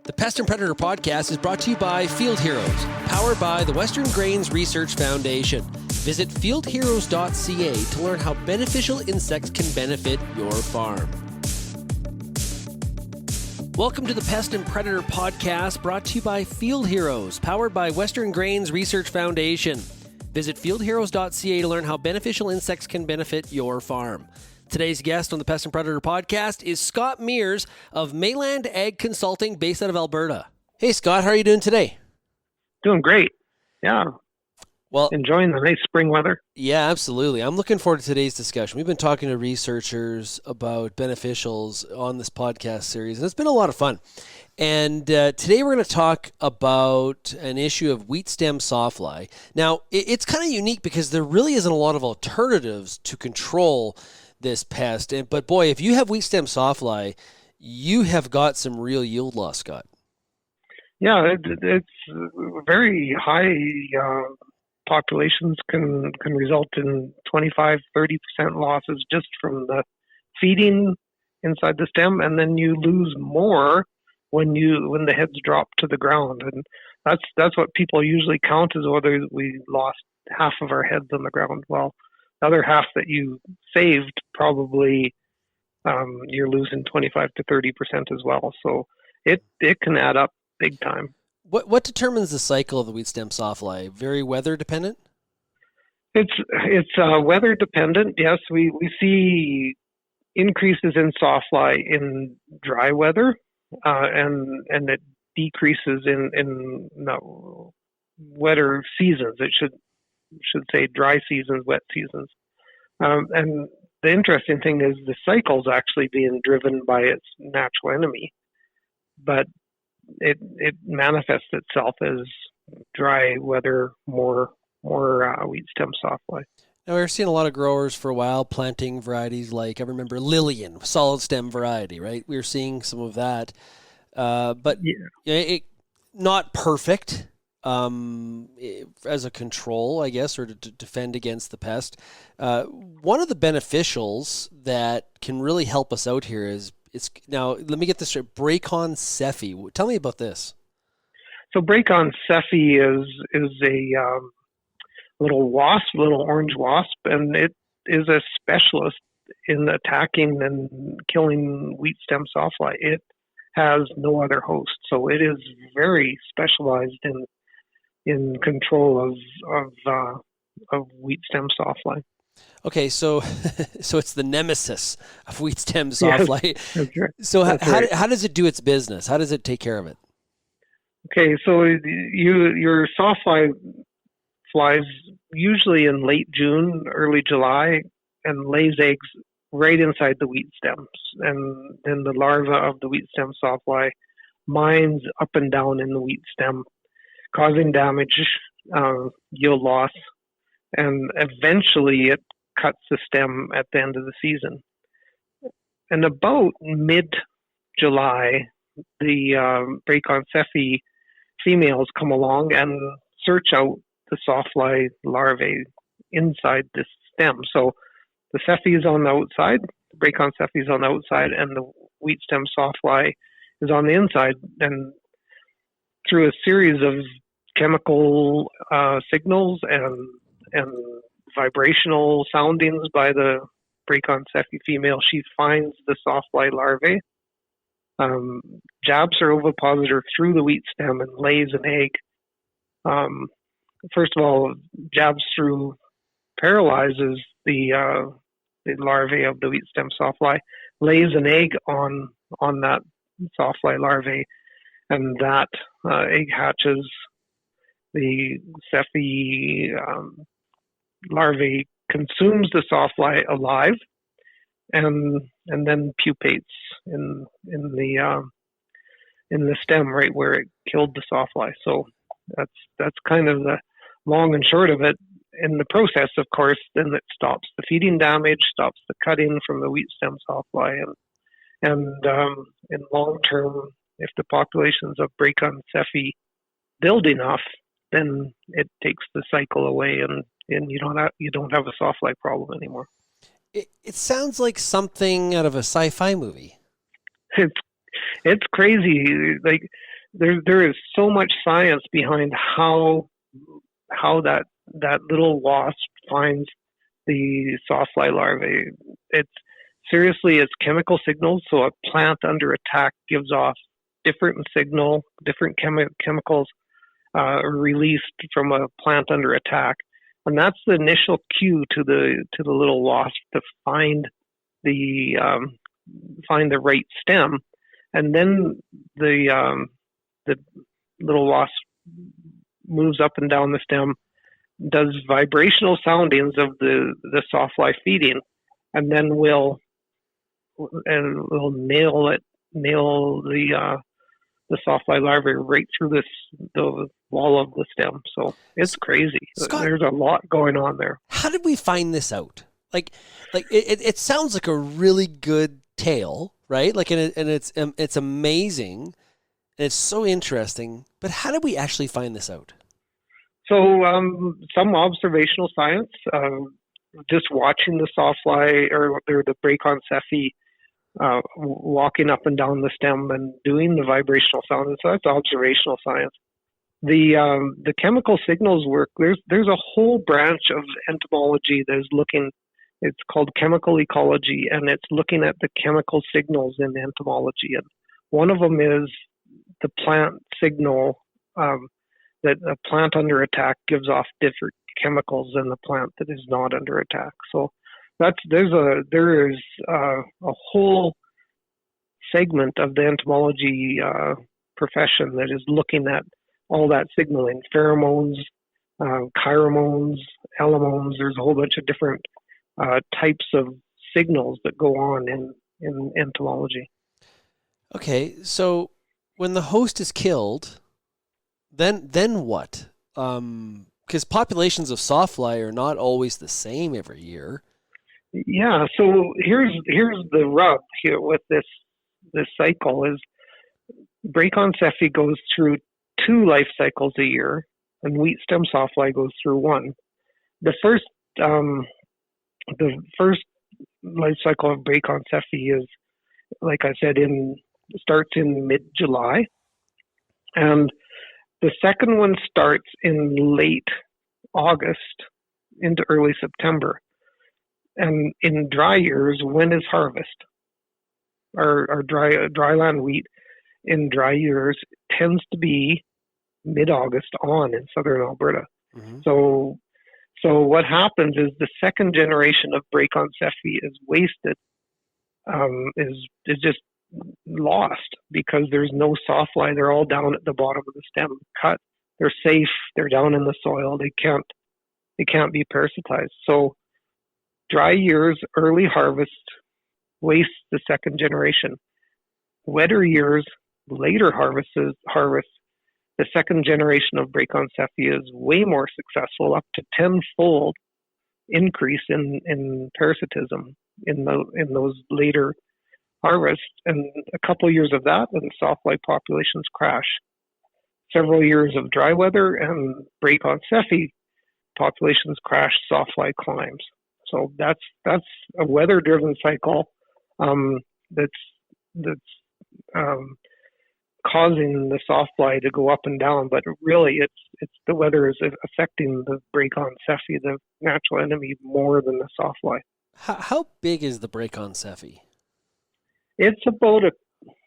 The Pest and Predator podcast is brought to you by Field Heroes, powered by the Western Grains Research Foundation. Visit fieldheroes.ca to learn how beneficial insects can benefit your farm. Welcome to the Pest and Predator podcast, brought to you by Field Heroes, powered by Western Grains Research Foundation. Visit fieldheroes.ca to learn how beneficial insects can benefit your farm. Today's guest on the Pest and Predator podcast is Scott Meers of Mayland Consulting, based out of Alberta. Hey, Scott, how are you doing today? Doing great. Yeah. Well, enjoying the nice spring weather. Yeah, absolutely. I'm looking forward to today's discussion. We've been talking to researchers about beneficials on this podcast series, and it's been a lot of fun. And today we're going to talk about an issue of Wheat Stem Sawfly. Now, it's kind of unique because there really isn't a lot of alternatives to control this pest. But boy, if you have Wheat Stem Sawfly, you have got some real yield loss, Scott. Yeah, it's very high. Populations can result in 25-30% losses just from the feeding inside the stem, and then you lose more when the heads drop to the ground. And that's what people usually count as whether we lost half of our heads on the ground. Well, the other half that you saved, probably you're losing 25 to 30% as well. So it can add up big time. What determines the cycle of the Wheat Stem Sawfly? Very weather dependent? It's weather dependent. Yes, we see increases in sawfly in dry weather, and it decreases in wetter seasons. It should say dry seasons, wet seasons. And the interesting thing is the cycle's actually being driven by its natural enemy, but it manifests itself as dry weather, more wheat stem sawfly. Now, we've seen a lot of growers for a while planting varieties like, I remember Lillian, solid stem variety, right? We were seeing some of that, but it not perfect. As a control, I guess, or to defend against the pest. One of the beneficials that can really help us out here is, now let me get this straight, Bracon sephi. Tell me about this. So Bracon sephi is a little orange wasp, and it is a specialist in attacking and killing wheat stem sawfly. It has no other host, so it is very specialized in control of wheat stem sawfly. Okay, so it's the nemesis of wheat stem sawfly. Yes, that's right. So That's how does it do its business? How does it take care of it? Okay, so your sawfly flies usually in late June, early July, and lays eggs right inside the wheat stems. And then the larva of the wheat stem sawfly mines up and down in the wheat stem, causing damage, yield loss, and eventually it cuts the stem at the end of the season. And about mid-July, the Bracon sephi females come along and search out the sawfly larvae inside this stem. So the sephi is on the outside, the Bracon sephi is on the outside, and the wheat stem sawfly is on the inside. And through a series of chemical signals and vibrational soundings by the Bracon sephi female, she finds the sawfly larvae, jabs her ovipositor through the wheat stem, and lays an egg. First of all, jabs through, paralyzes the larvae of the wheat stem sawfly, lays an egg on that sawfly larvae, and that egg hatches. The sephi larvae consumes the sawfly alive, and then pupates in the stem right where it killed the sawfly. So that's kind of the long and short of it. In the process, of course, then it stops the feeding damage, stops the cutting from the wheat stem sawfly, and in long term, if the populations of Bracon sephi build enough, then it takes the cycle away, and you don't have a sawfly problem anymore. It sounds like something out of a sci-fi movie. It's crazy. Like there is so much science behind how that little wasp finds the sawfly larvae. It's chemical signals. So a plant under attack gives off different chemicals released from a plant under attack, and that's the initial cue to the little wasp to find the right stem, and then the little wasp moves up and down the stem, does vibrational soundings of the sawfly feeding, and then will nail the sawfly larvae right through the wall of the stem. So it's crazy. Scott, there's a lot going on there. How did we find this out? Like it sounds like a really good tale, right? Like, and it's amazing, and it's so interesting. But how did we actually find this out? So some observational science, just watching the sawfly or the Bracon sephi walking up and down the stem and doing the vibrational sound. So that's observational science. The chemical signals work. There's a whole branch of entomology that is looking. It's called chemical ecology, and it's looking at the chemical signals in entomology. And one of them is the plant signal, that a plant under attack gives off different chemicals than the plant that is not under attack. So there is a whole segment of the entomology profession that is looking at all that signaling, pheromones, chiromones, elamones. There's a whole bunch of different types of signals that go on in entomology. Okay, so when the host is killed, then what? Because populations of sawfly are not always the same every year. Yeah, so here's the rub here with this cycle is Bracon sephi goes through 2 life cycles a year, and Wheat Stem Sawfly goes through 1. The first life cycle of Bracon sephi is, like I said, starts in mid-July, and the second one starts in late August into early September. And in dry years, when is harvest? Our dryland wheat in dry years tends to be mid-August on in southern Alberta. Mm-hmm. So what happens is the second generation of Bracon sephi is wasted, is just lost because there's no sawfly. They're all down at the bottom of the stem, cut. They're safe. They're down in the soil. They can't be parasitized. So dry years, early harvest wastes the second generation. Wetter years, later harvest, the second generation of Bracon sephi is way more successful, up to 10-fold increase in parasitism in those later harvests. And a couple of years of that, and sawfly populations crash. Several years of dry weather, and Bracon sephi populations crash, sawfly climbs. So that's a weather-driven cycle that's causing the sawfly to go up and down, but really it's the weather is affecting the Bracon sephi, the natural enemy, more than the sawfly. How big is the Bracon sephi? It's about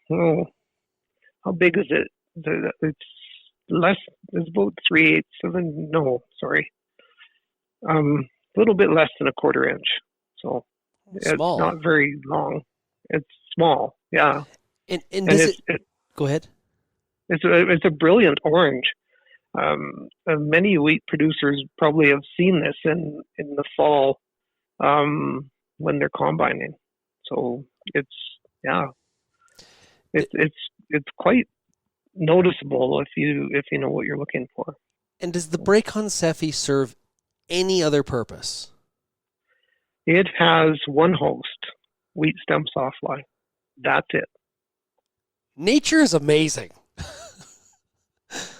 how big is it? It's about 3/8 of a little bit less than a quarter inch. So small. It's not very long. It's small, yeah. And does it go ahead. It's a brilliant orange. Many wheat producers probably have seen this in the fall when they're combining. So it's quite noticeable if you know what you're looking for. And does the Bracon sephi serve any other purpose? It has one host, Wheat Stem Sawfly. That's it. Nature is amazing.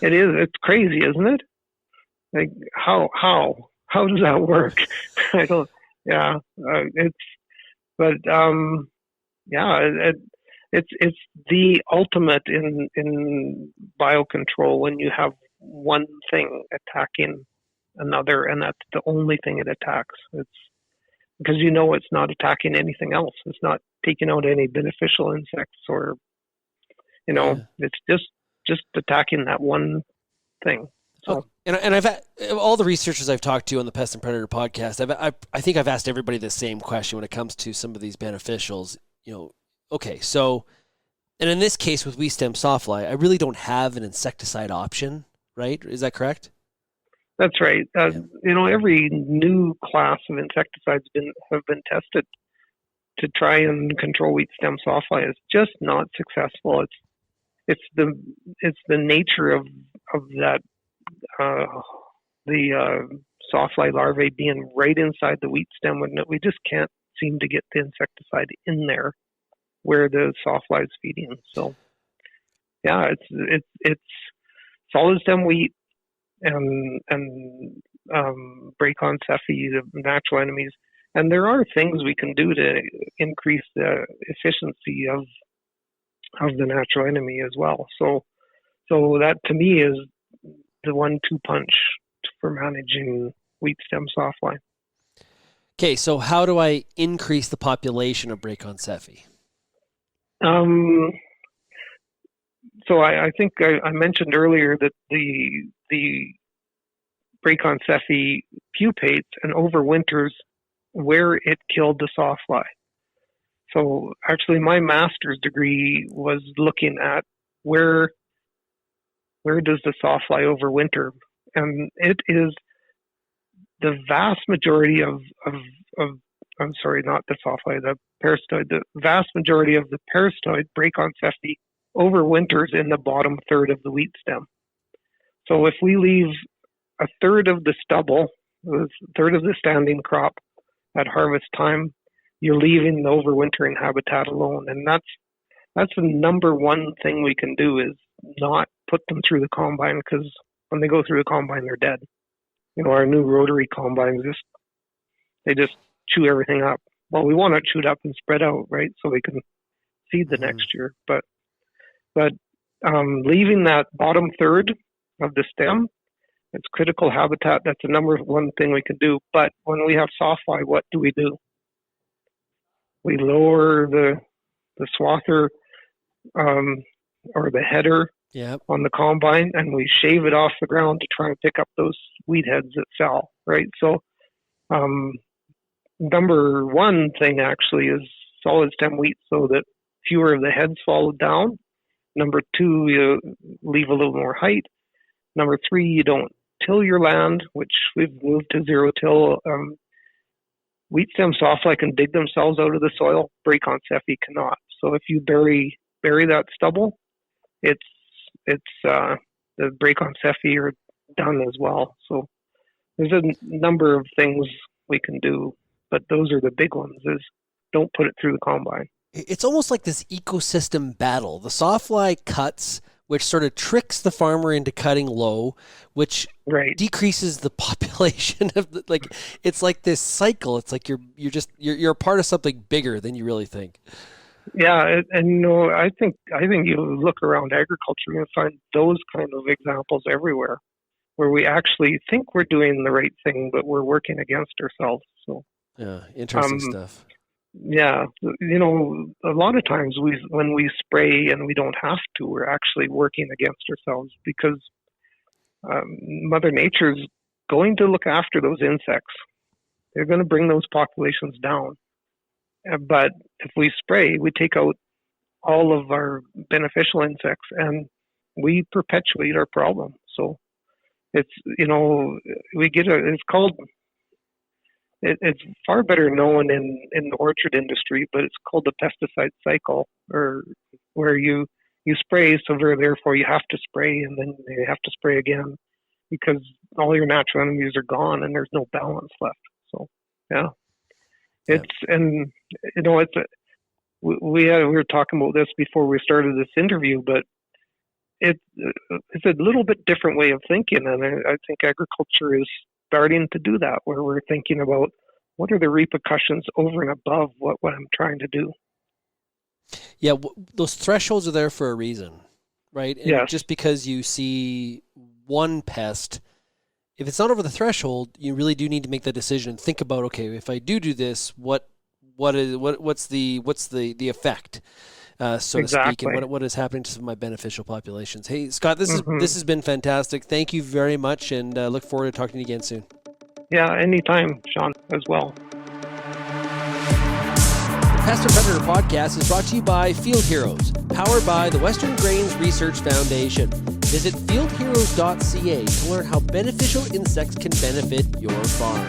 It is. It's crazy, isn't it? Like how does that work? I don't. Yeah. It's the ultimate in biocontrol when you have one thing attacking another, and that's the only thing it attacks. It's because it's not attacking anything else. It's not taking out any beneficial insects, or it's just attacking that one thing. So. And I've all the researchers I've talked to on the Pest and Predator podcast, I think I've asked everybody the same question when it comes to some of these beneficials. Okay, so, and in this case with Wheat Stem Sawfly, I really don't have an insecticide option, right? Is that correct? That's right. Every new class of insecticides have been tested to try and control Wheat Stem Sawfly. It's just not successful. It's the nature of that. The sawfly larvae being right inside the wheat stem, and we just can't seem to get the insecticide in there where the sawfly is feeding. So, yeah, it's solid stem wheat and Bracon, sephi, the natural enemies, and there are things we can do to increase the efficiency of the natural enemy as well. So that to me is the 1-2 punch for managing Wheat Stem Sawfly. Okay, so how do I increase the population of Bracon sephi? So I think I mentioned earlier that the Bracon sephi pupates and overwinters where it killed the sawfly. So actually my master's degree was looking at where does the sawfly overwinter? And it is the vast majority of I'm sorry, not the sawfly, the parasitoid. The vast majority of the parasitoid, Bracon sephi, overwinters in the bottom third of the wheat stem. So if we leave a third of the stubble, a third of the standing crop at harvest time, you're leaving the overwintering habitat alone. And that's the number one thing we can do, is not put them through the combine, because when they go through the combine, they're dead. Our new rotary combines, they just chew everything up. Well, we want it chewed up and spread out, right? So we can seed the next year. But leaving that bottom third of the stem, it's critical habitat. That's the number one thing we can do. But when we have sawfly, what do? We lower the swather or the header on the combine, and we shave it off the ground to try and pick up those weed heads that fell, right? So number one thing actually is solid stem wheat, so that fewer of the heads fall down. Number two, you leave a little more height. Number three, you don't till your land, which we've moved to zero till. Wheat stem sawfly can dig themselves out of the soil. Bracon sephi cannot. So if you bury that stubble, it's the Bracon sephi are done as well. So there's a number of things we can do, but those are the big ones. Is don't put it through the combine. It's almost like this ecosystem battle. The sawfly cuts, which sort of tricks the farmer into cutting low, which decreases the population of it's like this cycle. It's like you're a part of something bigger than you really think. Yeah, and I think you look around agriculture and find those kind of examples everywhere, where we actually think we're doing the right thing, but we're working against ourselves. So yeah, interesting stuff. Yeah, a lot of times when we spray and we don't have to, we're actually working against ourselves, because Mother Nature's going to look after those insects. They're going to bring those populations down. But if we spray, we take out all of our beneficial insects, and we perpetuate our problem. So it's it's far better known in the orchard industry, but it's called the pesticide cycle, or where you spray, so therefore you have to spray, and then you have to spray again, because all your natural enemies are gone and there's no balance left. So yeah. We were talking about this before we started this interview, but it's a little bit different way of thinking, and I think agriculture is starting to do that, where we're thinking about what are the repercussions over and above what I'm trying to do. Yeah, those thresholds are there for a reason, right? And just because you see one pest, if it's not over the threshold, you really do need to make that decision and think about, okay, if I do this, what's the effect, so to speak, and what is happening to some of my beneficial populations. Hey, Scott, this has been fantastic. Thank you very much, and look forward to talking to you again soon. Yeah, anytime, Sean, as well. The Pest and Predator podcast is brought to you by Field Heroes, powered by the Western Grains Research Foundation. Visit fieldheroes.ca to learn how beneficial insects can benefit your farm.